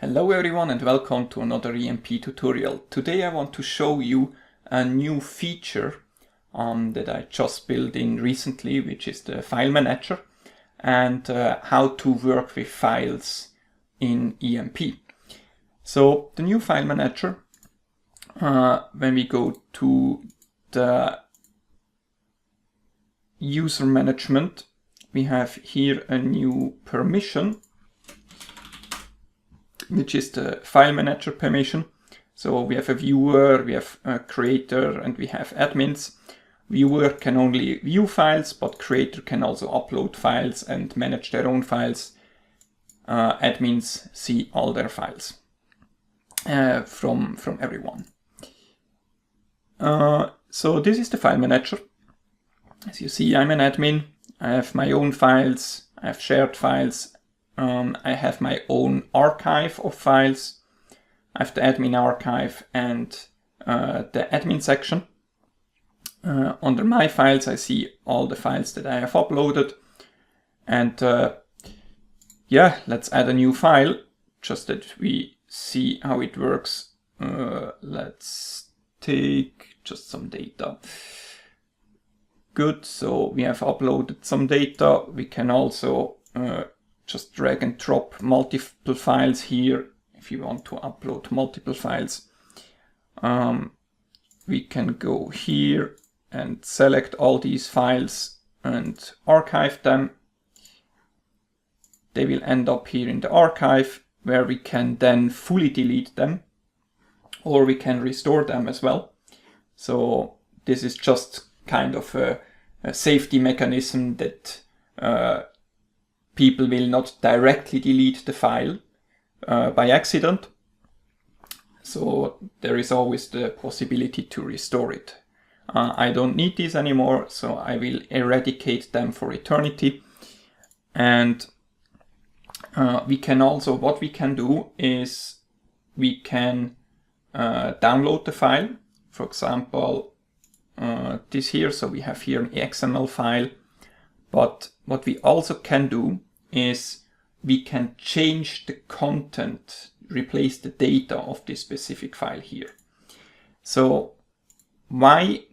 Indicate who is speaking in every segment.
Speaker 1: Hello everyone and welcome to another EMP tutorial. Today I want to show you a new feature that I just built in recently, which is the file manager, and how to work with files in EMP. So the new file manager, when we go to the user management, we have here a new permission, which is the file manager permission. So we have a viewer, we have a creator, and we have admins. Viewer can only view files, but creator can also upload files and manage their own files. Admins see all their files from everyone. So this is the file manager. As you see, I'm an admin. I have my own files, I have shared files. I have my own archive of files. I have the admin archive and the admin section. Under my files, I see all the files that I have uploaded. And yeah, let's add a new file, just that we see how it works. Let's take just some data. Good, so we have uploaded some data. We can also just drag and drop multiple files here if you want to upload multiple files. We can go here and select all these files and archive them. They will end up here in the archive, where we can then fully delete them, or we can restore them as well. So this is just kind of a safety mechanism that people will not directly delete the file by accident. So there is always the possibility to restore it. I don't need these anymore, so I will eradicate them for eternity. And we can also, what we can do is we can download the file. For example, this here, so we have here an XML file. But what we also can do is we can change the content, replace the data of this specific file here. So why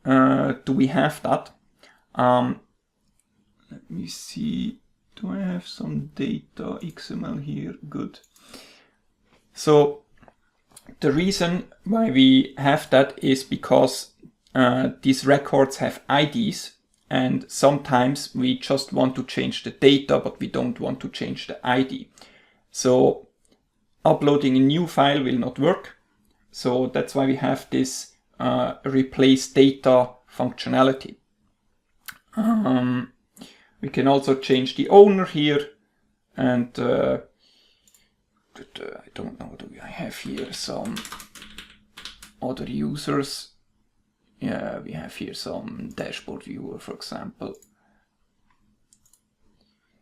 Speaker 1: do we have that? Let me see, do I have some data XML here? Good. So the reason why we have that is because these records have IDs. And sometimes we just want to change the data, but we don't want to change the ID. So uploading a new file will not work. So that's why we have this replace data functionality. We can also change the owner here. And I don't know, do I have here some other users? Yeah, we have here some dashboard viewer, for example.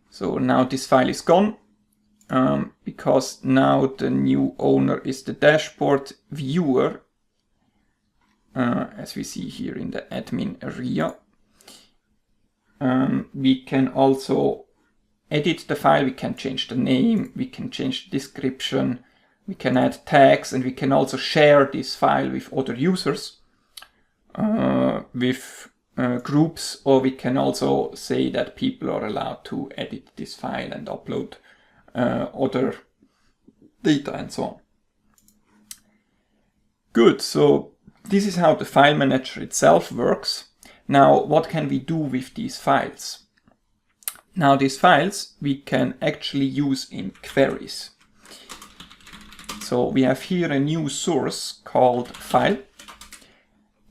Speaker 1: So now this file is gone, because now the new owner is the dashboard viewer, as we see here in the admin area. We can also edit the file, we can change the name, we can change the description, we can add tags, and we can also share this file with other users. With groups, or we can also say that people are allowed to edit this file and upload other data and so on. Good, so this is how the file manager itself works. Now, what can we do with these files? Now, these files we can actually use in queries. So we have here a new source called file.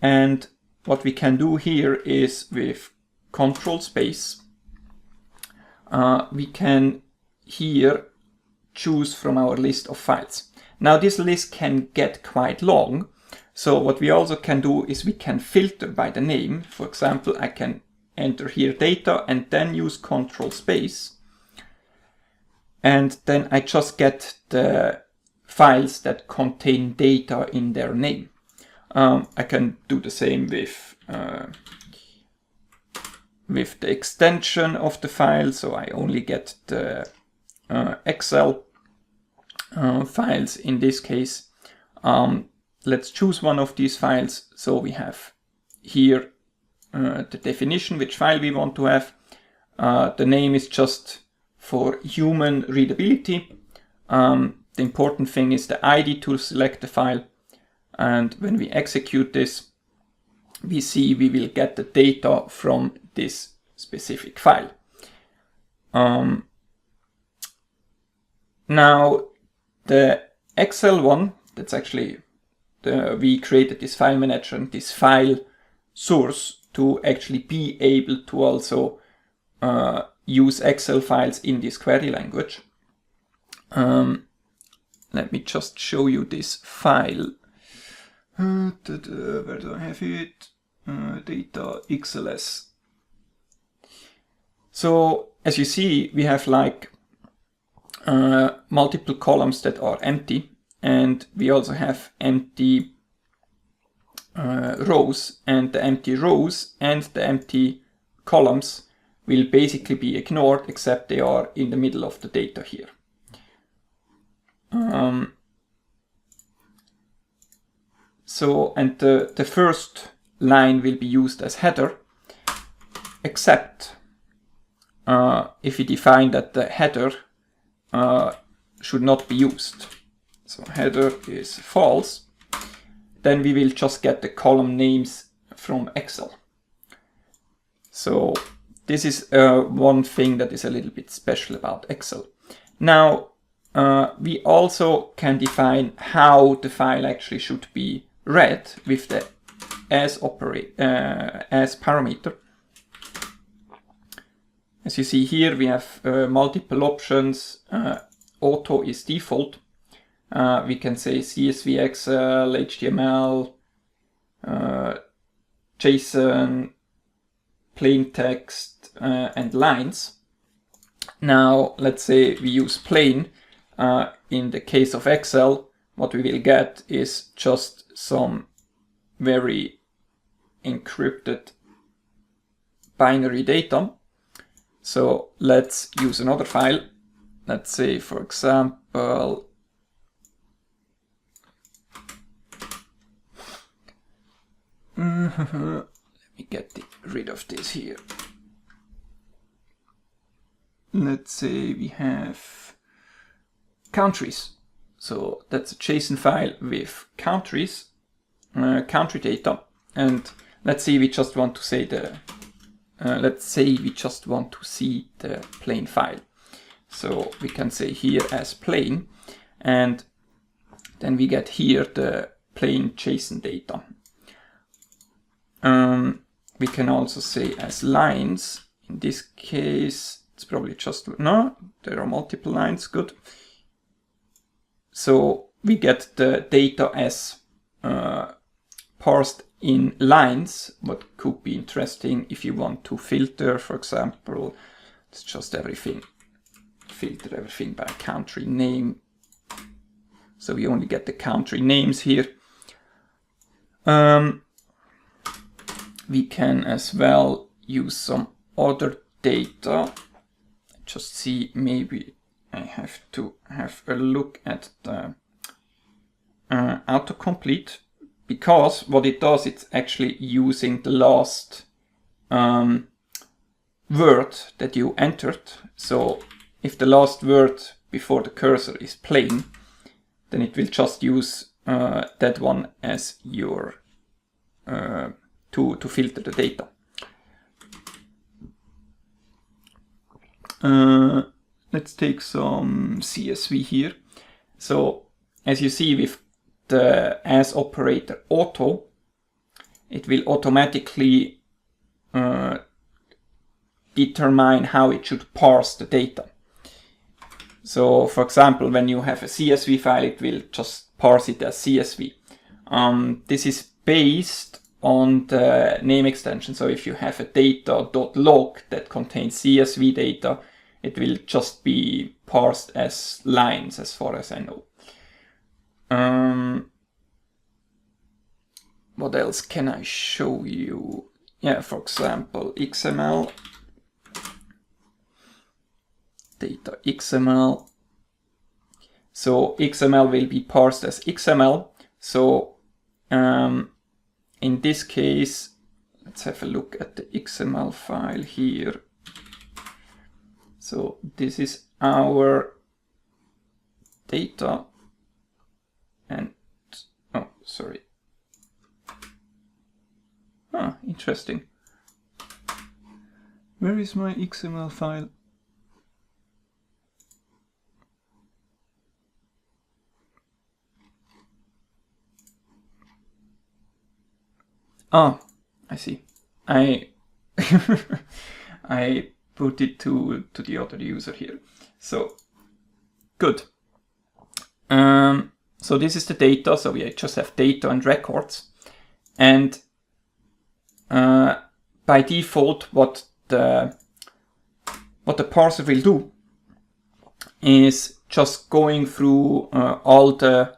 Speaker 1: And what we can do here is with control space, we can here choose from our list of files. Now this list can get quite long. So what we also can do is we can filter by the name. For example, I can enter here data and then use control space. And then I just get the files that contain data in their name. I can do the same with the extension of the file, so I only get the Excel files. In this case, let's choose one of these files. So we have here the definition, which file we want to have. The name is just for human readability. The important thing is the ID to select the file. And when we execute this, we see we will get the data from this specific file. Now the Excel one, that's actually we created this file manager and this file source to actually be able to also use Excel files in this query language. Let me just show you this file. Where do I have it? Data XLS. So as you see, we have like multiple columns that are empty, and we also have empty rows, and the empty rows and the empty columns will basically be ignored, except they are in the middle of the data here. And the first line will be used as header, except if we define that the header should not be used. So header is false, then we will just get the column names from Excel. So this is one thing that is a little bit special about Excel. Now we also can define how the file actually should be read with the as parameter. As you see here, we have multiple options. Auto is default. We can say CSV, Excel, HTML, JSON, plain text, and lines. Now, let's say we use plain. In the case of Excel, what we will get is just some very encrypted binary data. So let's use another file. Let's say, for example, let me get rid of this here. Let's say we have countries. So that's a JSON file with countries, country data, and let's say we just want to say see the plain file. So we can say here as plain, and then we get here the plain JSON data. We can also say as lines. In this case, it's probably just, no, there are multiple lines, good. So we get the data as parsed in lines. What could be interesting if you want to filter, for example, it's just everything, filter everything by country name. So we only get the country names here. We can as well use some other data. Just see, maybe I have to have a look at the autocomplete, because what it does, it's actually using the last word that you entered. So if the last word before the cursor is plain, then it will just use that one as your to filter the data. Let's take some CSV here. So as you see, with the as operator auto, it will automatically determine how it should parse the data. So for example, when you have a CSV file, it will just parse it as CSV. This is based on the name extension. So if you have a data.log that contains CSV data, it will just be parsed as lines, as far as I know. What else can I show you? Yeah, for example, XML, data XML. So XML will be parsed as XML. So in this case, let's have a look at the XML file here. So this is our data, and oh, sorry. Interesting. Where is my XML file? Ah, I see. I I put it to the other user here. So good. So this is the data. So we just have data and records, and by default, what the parser will do is just going through all the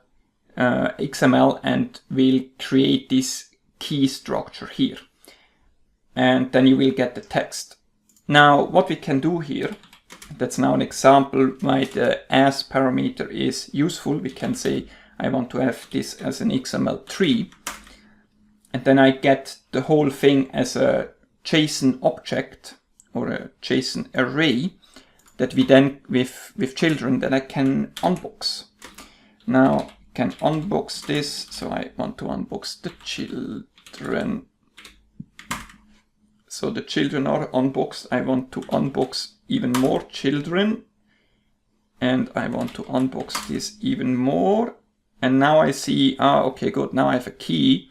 Speaker 1: XML and will create this key structure here, and then you will get the text. Now what we can do here, that's now an example why the as parameter is useful. We can say I want to have this as an XML tree, and then I get the whole thing as a JSON object or a JSON array that we then with children that I can unbox. Now I can unbox this, so I want to unbox the children. So the children are unboxed. I want to unbox even more children, and I want to unbox this even more. And now I see, okay, good. Now I have a key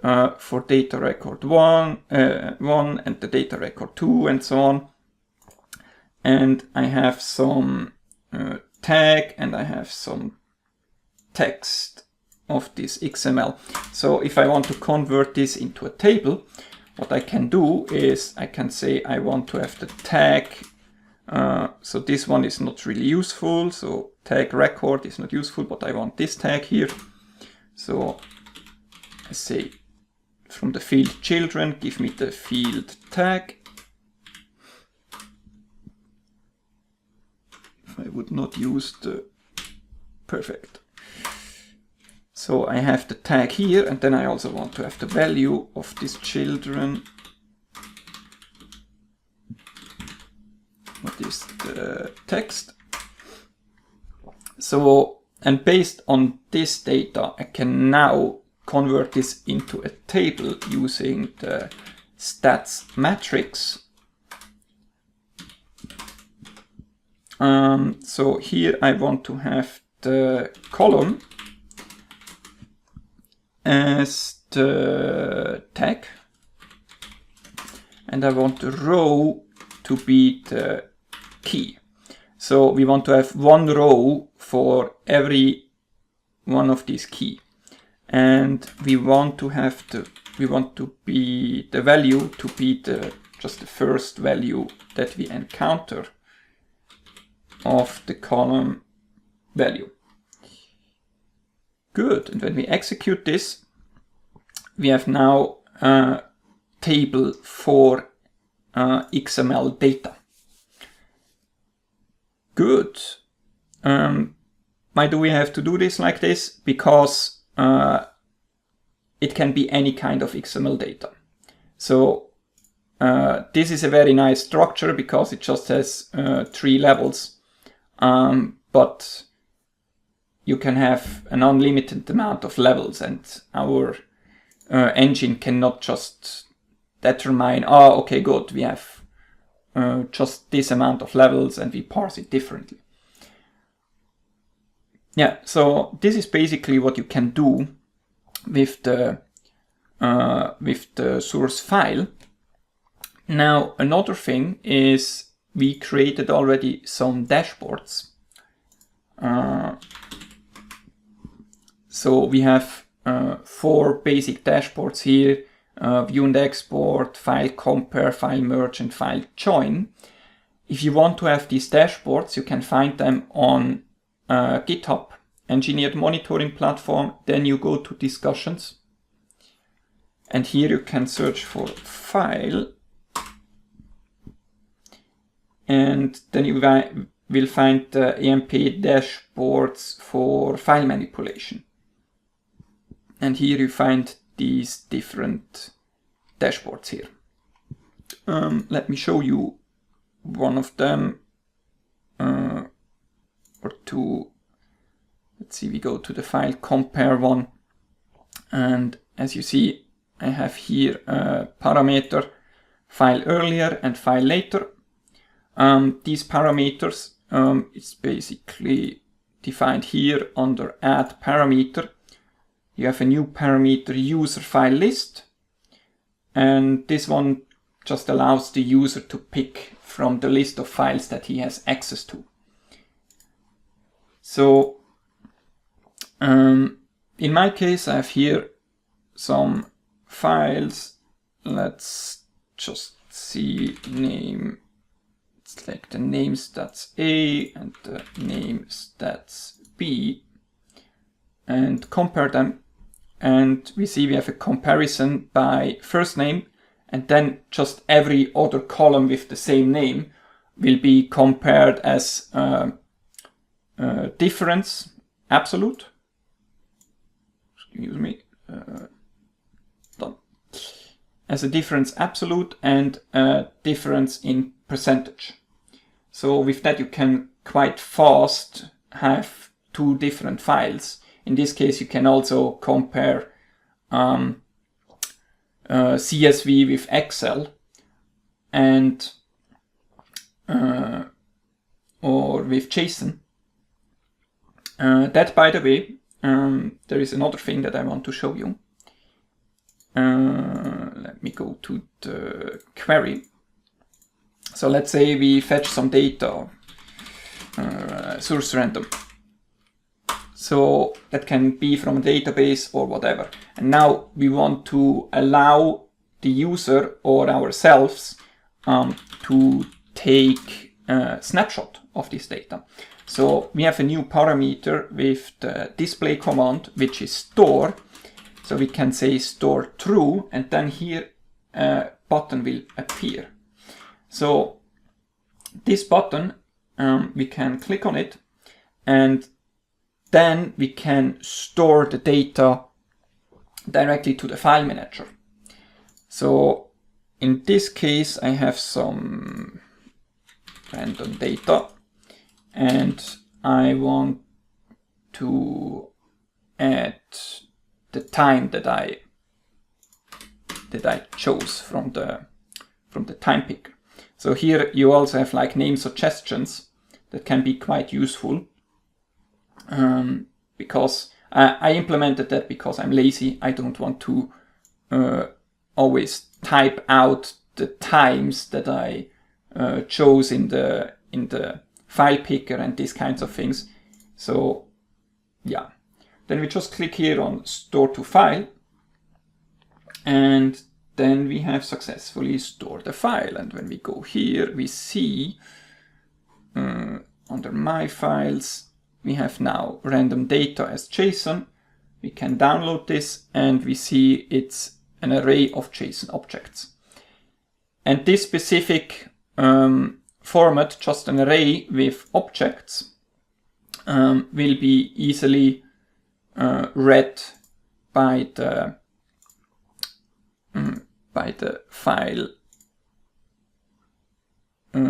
Speaker 1: for data record 1 and the data record 2 and so on. And I have some tag and I have some text of this XML. So if I want to convert this into a table, what I can do is I can say I want to have the tag. So this one is not really useful. So tag record is not useful, but I want this tag here. So I say from the field children, give me the field tag. If I would not use the perfect. So I have the tag here, and then I also want to have the value of these children. What is the text? So, and based on this data, I can now convert this into a table using the stats matrix. So here I want to have the column as the tag, and I want the row to be the key. So we want to have one row for every one of these key, and we want to have the value to be just the first value that we encounter of the column value. Good, and when we execute this, we have now a table for XML data. Good. Why do we have to do this like this? Because it can be any kind of XML data. So this is a very nice structure because it just has 3 levels, but you can have an unlimited amount of levels, and our engine cannot just determine, okay, good, we have just this amount of levels and we parse it differently. Yeah, so this is basically what you can do with the source file. Now, another thing is we created already some dashboards. So we have 4 basic dashboards here: view and export, file compare, file merge, and file join. If you want to have these dashboards, you can find them on GitHub, Engineered Monitoring Platform. Then you go to discussions, and here you can search for file, and then you will find the EMP dashboards for file manipulation. And here you find these different dashboards here. Let me show you one of them, or two. Let's see, we go to the file compare one. And as you see, I have here a parameter file earlier and file later. These parameters is basically defined here under add parameter. You have a new parameter user file list, and this one just allows the user to pick from the list of files that he has access to. So in my case, I have here some files. Let's just see name. Select the name stats A and the name stats B and compare them. And we see we have a comparison by first name, and then just every other column with the same name will be compared as difference absolute. Excuse me. Done. As a difference absolute and a difference in percentage. So with that you can quite fast have two different files. In this case you can also compare CSV with Excel and or with JSON. That, by the way, there is another thing that I want to show you. Let me go to the query. So let's say we fetch some data, source random. So that can be from a database or whatever. And now we want to allow the user or ourselves to take a snapshot of this data. So we have a new parameter with the display command, which is store. So we can say store true, and then here a button will appear. So this button, we can click on it, and then we can store the data directly to the file manager. So in this case, I have some random data, and I want to add the time that I chose from the time picker. So here you also have like name suggestions that can be quite useful, because I implemented that because I'm lazy. I don't want to always type out the times that I chose in the file picker and these kinds of things. So yeah, then we just click here on store to file, and then we have successfully stored the file. And when we go here, we see under my files, we have now random data as JSON. We can download this, and we see it's an array of JSON objects. And this specific format, just an array with objects, will be easily read by the file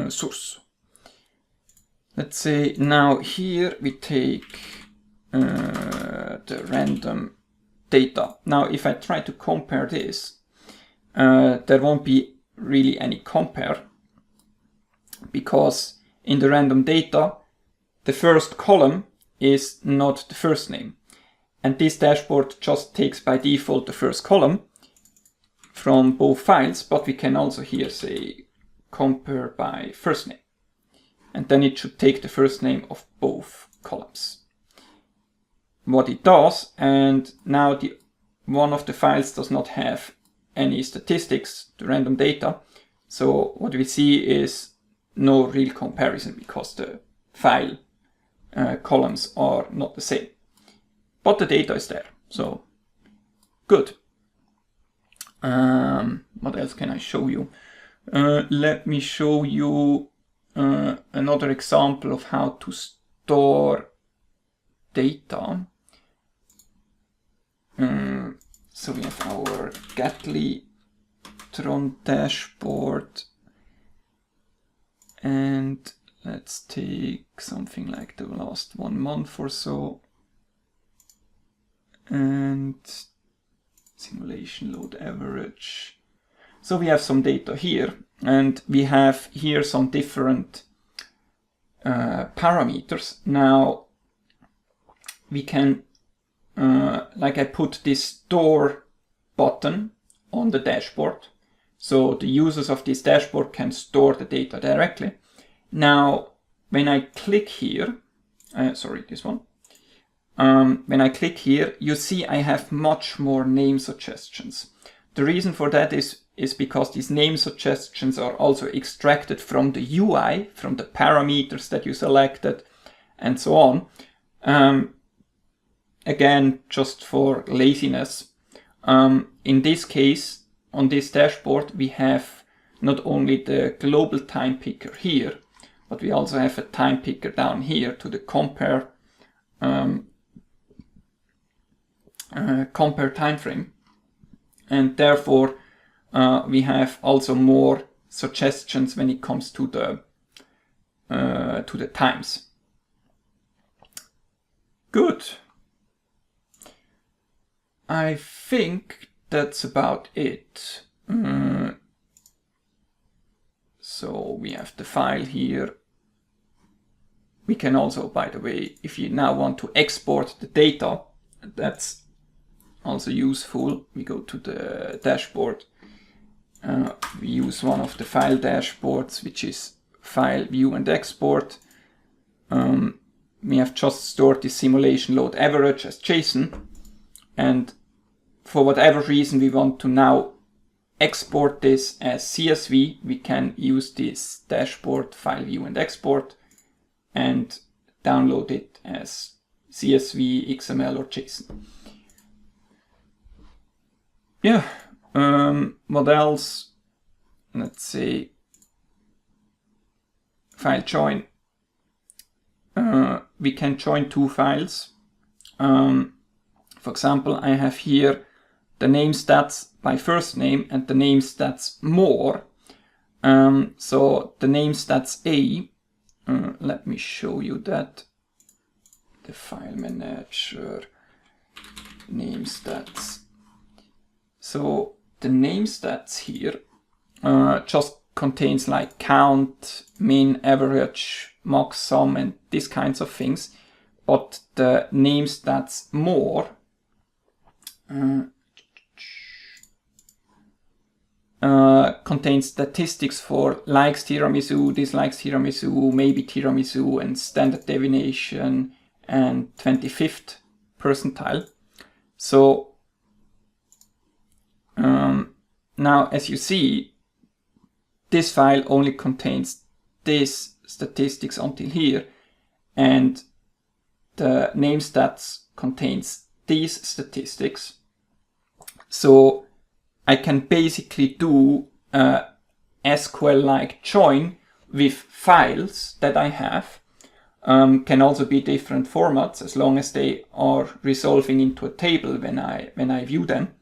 Speaker 1: source. Let's say now here we take the random data. Now if I try to compare this, there won't be really any compare, because in the random data the first column is not the first name, and this dashboard just takes by default the first column from both files, but we can also here say compare by first name, and then it should take the first name of both columns. What it does, and now one of the files does not have any statistics, the random data, so what we see is no real comparison because the file columns are not the same, but the data is there, so good. What else can I show you? Let me show you another example of how to store data. So we have our Gatlytron dashboard, and let's take something like the last 1 month or so, and simulation load average. So we have some data here, and we have here some different parameters. Now we can, like I put this store button on the dashboard, so the users of this dashboard can store the data directly. Now when I click here, this one, when I click here, you see I have much more name suggestions. The reason for that is because these name suggestions are also extracted from the UI, from the parameters that you selected, and so on. Again, just for laziness. In this case, on this dashboard, we have not only the global time picker here, but we also have a time picker down here to the compare time frame, and therefore we have also more suggestions when it comes to the times. Good. I think that's about it. So we have the file here. We can also, by the way, if you now want to export the data, that's also useful. We go to the dashboard. We use one of the file dashboards, which is File, View and Export. We have just stored the simulation load average as JSON, and for whatever reason we want to now export this as CSV, we can use this dashboard File, View and Export and download it as CSV, XML or JSON. Yeah, what else? Let's say file join. We can join two files. For example, I have here the name stats by first name and the name stats more. So the name stats A, let me show you that. The file manager, name stats. So the name stats here just contains like count, min, average, max, sum, and these kinds of things. But the name stats more contains statistics for likes tiramisu, dislikes tiramisu, maybe tiramisu, and standard deviation, and 25th percentile. So now, as you see, this file only contains these statistics until here, and the name stats contains these statistics. So I can basically do a SQL-like join with files that I have. Can also be different formats as long as they are resolving into a table when I view them.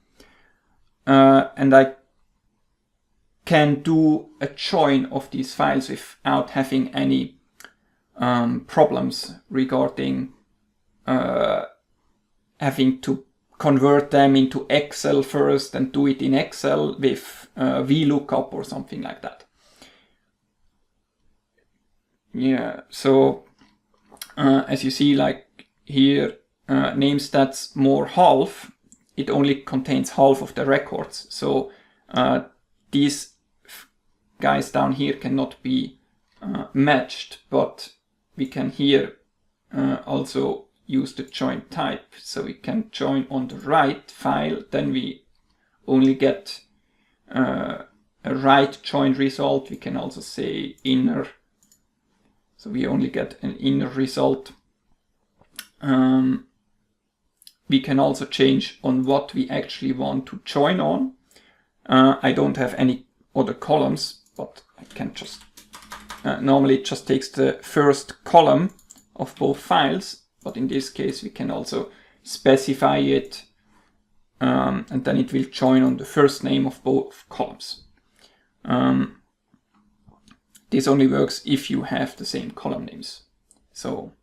Speaker 1: And I can do a join of these files without having any problems regarding having to convert them into Excel first and do it in Excel with VLOOKUP or something like that. Yeah, so as you see, like here, name stats more half, it only contains half of the records. So these guys down here cannot be matched, but we can here also use the join type. So we can join on the right file, then we only get a right join result. We can also say inner, so we only get an inner result. We can also change on what we actually want to join on. I don't have any other columns, but I can just normally it just takes the first column of both files, but in this case we can also specify it, and then it will join on the first name of both columns. This only works if you have the same column names, so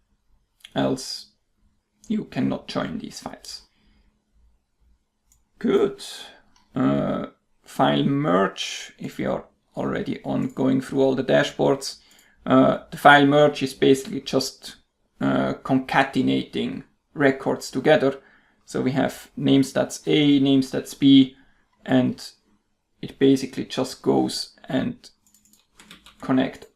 Speaker 1: else you cannot join these files. Good. File merge, if you're already on going through all the dashboards, the file merge is basically just concatenating records together. So we have names that's A, names that's B, and it basically just goes and connect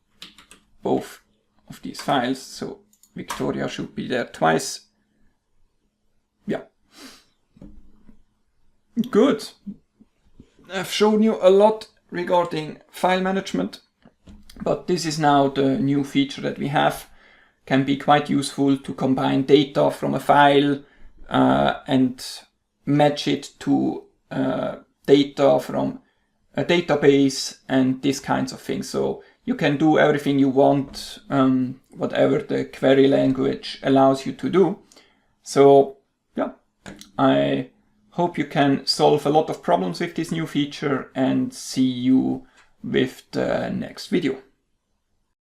Speaker 1: both of these files. So Victoria should be there twice. Yeah. Good. I've shown you a lot regarding file management, but this is now the new feature that we have. Can be quite useful to combine data from a file and match it to data from a database and these kinds of things. So you can do everything you want, whatever the query language allows you to do. So yeah, I hope you can solve a lot of problems with this new feature, and see you with the next video.